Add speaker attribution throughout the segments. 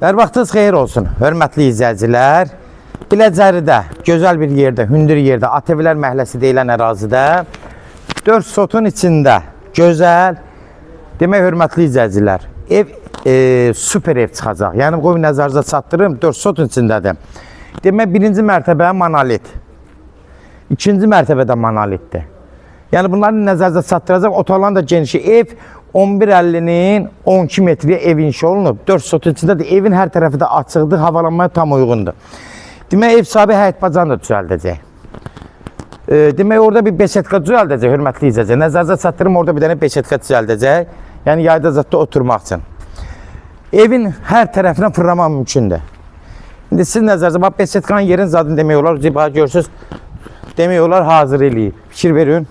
Speaker 1: Hər vaxtınız xeyir olsun, hörmətli izləyicilər. Biləcəridə, gözəl bir yerdə, hündür yerdə, ATV-lər məhəlləsi deyilən ərazidə 4 sotun içində gözəl, demək hörmətli izləyicilər, ev super ev çıxacaq. Yəni qoy nəzərinizə çatdırım, 4 sotun içindədir. Demək birinci mərtəbə monolit, ikinci mərtəbədə monolitdir. Yəni bunların nəzərinizə çatdıracaq, otaqların da genişi ev 11.50-nin 12 metrəyə ev inşa olunub. 4 sotun içindədir. Evin hər tərəfi də açıqdır, havalanmaya tam uyğundur. Demək ev sahibi həyət bacanı da düzəldəcək. Demək orada bir beşetka düzəldəcək, hörmətli izləyicilər. Nəzərinizə çatdırım, orada bir dənə beşetka düzəldəcək. Yəni yayda zətdə oturmaq üçün. Evin hər tərəfinə fırlama mümkündür. İndi siz nəzərinizə bax, beşetkanın yerin zadını demək olar, görürsünüz, demək olar hazır eləyib. Fikir verin.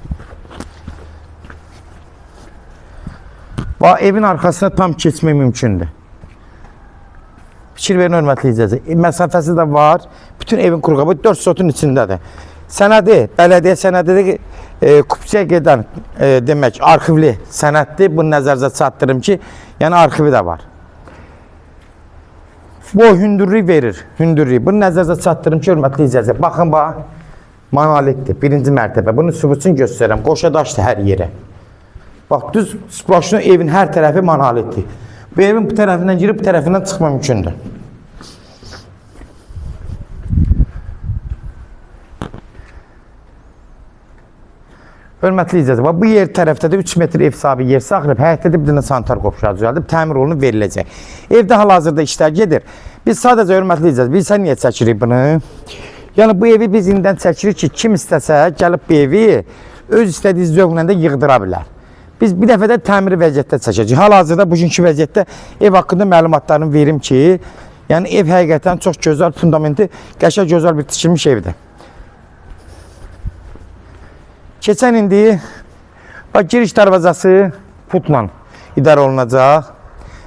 Speaker 1: Evin arxasına tam keçmək mümkündür. Fikir verin, hörmətli izləyicilər. Məsafəsi də var. Bütün evin qurğabı 4 sotun içindədir. Sənədi, bələdiyyə sənədidir, kupçaya gedən demək, arxivli sənəddir. Bunu nəzərinizə çatdırım ki, yəni arxivi də var. Bu hündürlük verir, hündürlük. Bunu nəzərinizə çatdırım ki, hörmətli izləyicilər. Baxın, monolitdir, birinci mərtəbə. Bunu sübutunu göstərirəm, qoşa daşdır hər yerə. Bax, düz splaşlı evin hər tərəfi monolitdir. Bu evin bu tərəfindən girib, bu tərəfindən çıxma mümkündür. Hörmətli izləyicilər, bu yer tərəfdə də 3 metr ev sahibi yer saxlayıb, həyətdə də bir dənə sanitar qopşağı düzəldib, təmir olunub veriləcək. Evdə hal-hazırda işlər gedir. Biz sadəcə hörmətli izləyicilər, bilsən niyə çəkirik bunu? Yəni bu evi biz indidən çəkirik ki, kim istəsə gəlib bu evi öz istədiyi zövqlə də yığdıra bilər. Biz bir dəfə də təmiri vəziyyətdə çəkəcəyik. Hal-hazırda bugünkü vəziyyətdə ev haqqında məlumatlarını verim ki, yəni ev həqiqətən çox gözəl, fundamenti, qəşəng gözəl bir tikilmiş evdir. Keçən indi giriş darvazası putla idarə olunacaq.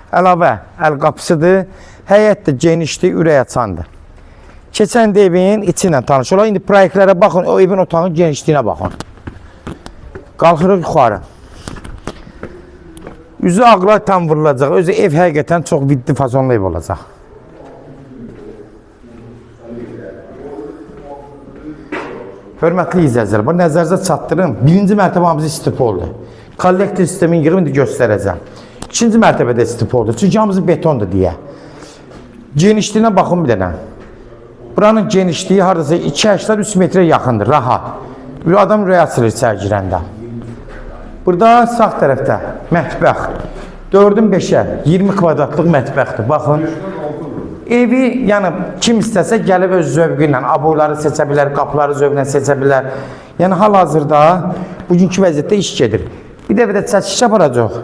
Speaker 1: Əlavə əl qapısıdır. Həyət də genişdir, ürək açandır. Keçən də evin içi ilə tanış olaq. İndi proyektlərə baxın, o evin otağın genişliyinə baxın. Qalxırıq yuxarı. Üzü ağlar tam vurulacaq. Özü ev həqiqətən çox viddi fasonlu ev olacaq. Hörmətli izləyicilər, bu nəzərinizə çatdırım. Birinci mərtəbəmiz istipoldur. Kollektor sistemin yığım indi göstərəcəm. İkinci mərtəbədə istipoldur. Çünki hamısı betondur deyə. Genişliyinə baxın bir dənə. Buranın genişliyi haradasa 2-3 metrə yaxındır, rahat. Bir adam ürəyə açılır içəri girəndə. Burada sağ tərəfdə mətbəx. 4-ün 5-ə 20 kvadratlıq mətbəxdir. Baxın. Evi, yəni kim istəsə gəlib öz zövqü ilə aboyları seçə bilər, qapıları zövqlə seçə bilər. Yəni hal-hazırda bugünkü vəziyyətdə iş gedir. Bir dəfə də çəkiş aparacaq.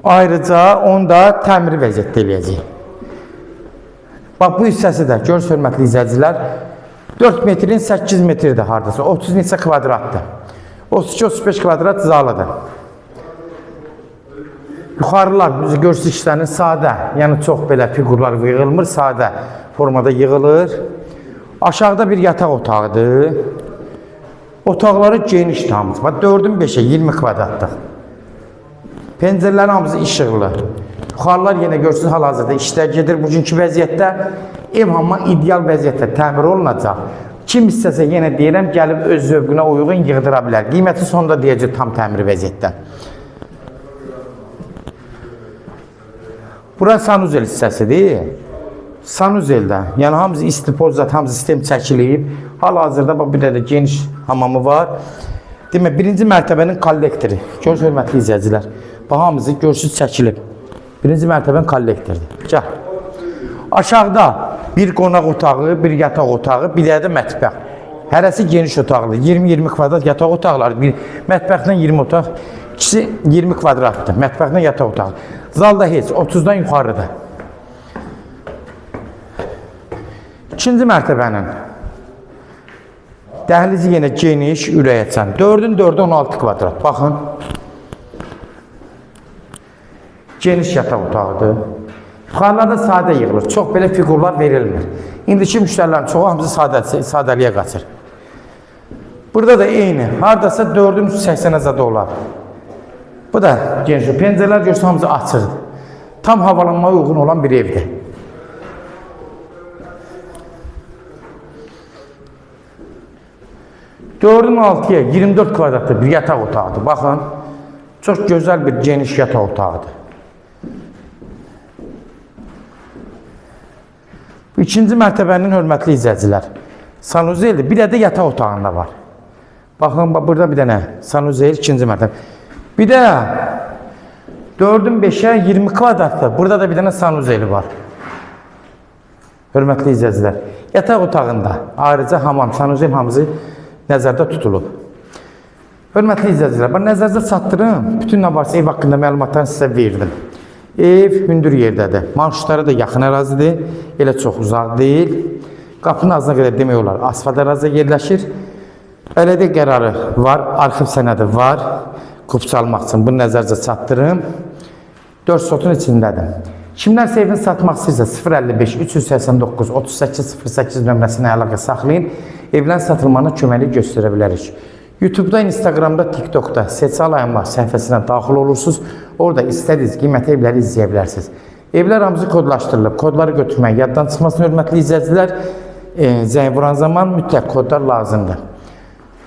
Speaker 1: Ayrıca onu da təmiri vəziyyətdə eləyəcək. Bax bu hissəsi də görürsünüz hörmətli izləyicilər. 4 metrin 8 metridir hardasa. 30 neçə kvadratdır. 32-35 kvadrat zalıdır. Yuxarılar, görürsünüz işlərin sadə, yəni çox belə figurlar yığılmır, sadə formada yığılır. Aşağıda bir yataq otağıdır. Otaqları geniş hamısı. 4-ün 5-ə 20 kvadratlıq. Pəncərələrin hamısı işıqlı. Yuxarılar yenə görürsünüz hal-hazırda işlər gedir. Bugünkü vəziyyətdə ev hamma ideal vəziyyətdə təmir olunacaq. Kim istəsə yenə deyirəm, gəlib öz zövqünə uyğun yığdıra bilər. Qiyməti sonunda deyəcək tam təmiri vəziyyətdə. Bura sanuzel hissəsidir. Sanuzeldə, yəni hamısı istipolzat, hamısı sistem çəkilib. Hal-hazırda bir də geniş hamamı var. Demək, birinci mərtəbənin kollektoru. Görürsünüz, hörmətli izləyicilər. Bax, hamısı görürsünüz çəkilib. Birinci mərtəbənin kollektorudur. Gəl. Aşağıda bir qonaq otağı, bir yataq otağı, bir də mətbəx. Hərəsi geniş otaqlı. 20-20 kvadrat yataq otaqları. Bir mətbəxdən 20 otaq. İkisi 20 kvadratdır. Mətbəxdən yataq otağı. Zalda heç, 30-dan yuxarıdır. İkinci mərtəbənin dəhlizi yenə geniş, ürək açan. 4-ün 4-ə 16 kvadrat. Baxın. Geniş yataq otağıdır. Yuxarılarda sadə yığılır. Çox belə figurlar verilmir. İndiki müştərilərin çoxu hamısı sadəliyə qaçır. Burada da eyni. Haradasa 4-ün 80-ə zada olar. Bu da geniş. Pəncərələr görsə hamısı açıqdır. Tam havalanmaya uyğun olan bir evdir. 4'ün 6'ya 24 kvadratlı bir yataq otağıdır. Baxın, çox gözəl bir geniş yataq otağıdır. Bu ikinci mərtəbənin hörmətli izləyicilər. Sanuzeldir, bir də yataq otağında var. Baxın, burada bir dənə sanuzel ikinci mərtəbə. Bir də 4'ün 5'e 20 kvadratlı. Burada da bir dənə sanuzeli var. Hörmətli izləyicilər. Yataq otağında ayrıca hamam, sanuzel hamısı nəzərdə tutulub. Hörmətli izləyicilər, ben nəzərdə çatdırım. Bütün nə varsa ev haqqında məlumatlarını sizə verdim. Ev hündür yerdədir. Marşrutları da yaxın ərazidir. Elə çox uzaq deyil. Qapının ağzına qədər demək olar. Asfalt ərazidə yerləşir. Bələdiyyə qərarı var, arxiv sənədi var. Kupça almaq üçün bunu nəzərdə çatdırım. 4 sotun içindədir. Kimlərsə evini satmaq istəyirsə 055 389 3808 nömrəsinə əlaqə saxlayın. Evlərin satılmağına köməklik göstərə bilərik. YouTube'da, Instagram'da, TikTok'da Seçal Ayamlar səhifəsinə daxil olursunuz. Orada istədiyiniz qiymətli evləri izləyə bilərsiniz. Evlər hamısı kodlaşdırılıb. Kodları götürmək yaddan çıxmasın hörmətli izləyicilər. Zəng vuran zaman mütləq kodlar lazımdır.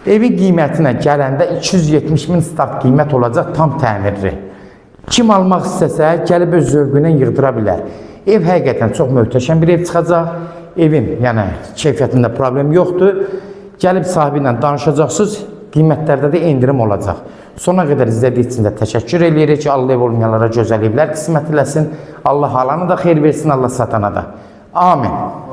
Speaker 1: Evin qiymətinə gələndə 270 min start qiymət olacaq tam təmirli. Kim almaq istəsə gəlib öz zövqünə yığdıra bilər. Ev həqiqətən çox möhtəşəm bir ev çıxacaq. Evin yəni keyfiyyətində problem yoxdur. Gəlib sahibi ilə danışacaqsınız. Qiymətlərdə də endirim olacaq. Sona qədər izlədiyi üçün də təşəkkür edirik ki, Allah ev olmayanlara gözəl evlər qismət eləsin. Allah alanı da xeyir versin, Allah satana da. Amin.